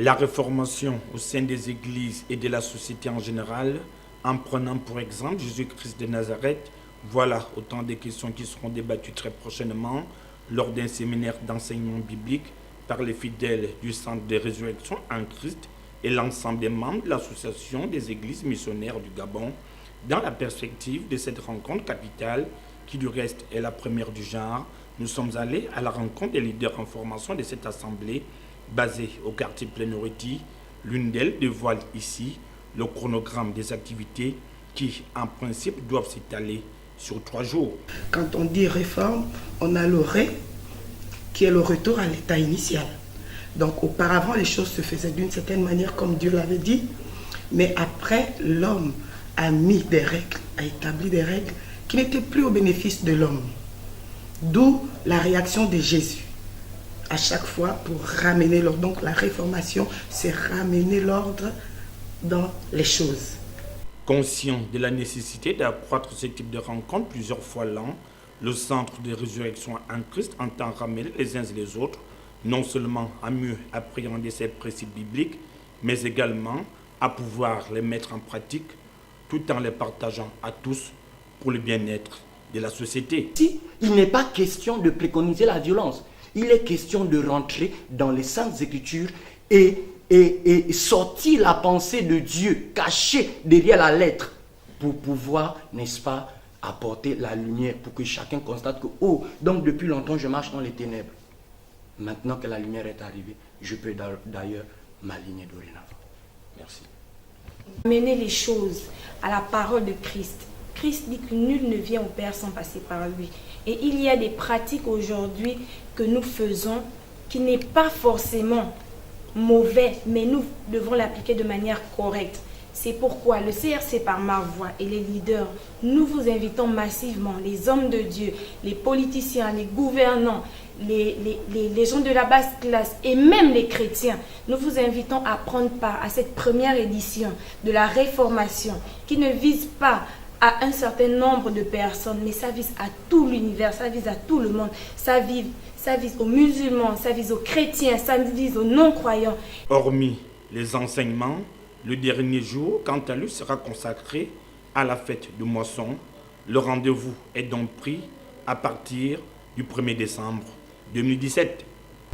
La réformation au sein des églises et de la société en général, en prenant pour exemple Jésus-Christ de Nazareth, voilà autant de questions qui seront débattues très prochainement lors d'un séminaire d'enseignement biblique par les fidèles du Centre de résurrection en Christ et l'ensemble des membres de l'Association des églises missionnaires du Gabon, dans la perspective de cette rencontre capitale qui du reste est la première du genre. Nous sommes allés à la rencontre des leaders en formation de cette assemblée basée au quartier Plénoriti. L'une d'elles dévoile ici le chronogramme des activités qui, en principe, doivent s'étaler sur 3 jours. Quand on dit réforme, on a le ré, qui est le retour à l'état initial. Donc auparavant, les choses se faisaient d'une certaine manière, comme Dieu l'avait dit, mais après, l'homme a mis des règles, a établi des règles qui n'étaient plus au bénéfice de l'homme. D'où la réaction de Jésus. À chaque fois pour ramener l'ordre. Donc la réformation, c'est ramener l'ordre dans les choses. Conscient de la nécessité d'accroître ce type de rencontre plusieurs fois l'an, le Centre de résurrection en Christ entend ramener les uns et les autres, non seulement à mieux appréhender ces principes bibliques, mais également à pouvoir les mettre en pratique tout en les partageant à tous pour le bien-être de la société. Si il n'est pas question de préconiser la violence, il est question de rentrer dans les Saintes Écritures et sortir la pensée de Dieu cachée derrière la lettre pour pouvoir, n'est-ce pas, apporter la lumière pour que chacun constate que, oh, donc depuis longtemps je marche dans les ténèbres. Maintenant que la lumière est arrivée, je peux d'ailleurs m'aligner dorénavant. Merci. Mener les choses à la parole de Christ. Christ dit que nul ne vient au Père sans passer par lui. Et il y a des pratiques aujourd'hui que nous faisons qui n'est pas forcément mauvais, mais nous devons l'appliquer de manière correcte. C'est pourquoi le CRC par ma voix et les leaders, nous vous invitons massivement, les hommes de Dieu, les politiciens, les gouvernants, les gens de la basse classe et même les chrétiens, nous vous invitons à prendre part à cette première édition de la réformation qui ne vise pas à un certain nombre de personnes, mais ça vise à tout l'univers, ça vise à tout le monde, ça vise aux musulmans, ça vise aux chrétiens, ça vise aux non-croyants. Hormis les enseignements, le dernier jour, quant à lui, sera consacré à la fête de moisson. Le rendez-vous est donc pris à partir du 1er décembre 2017.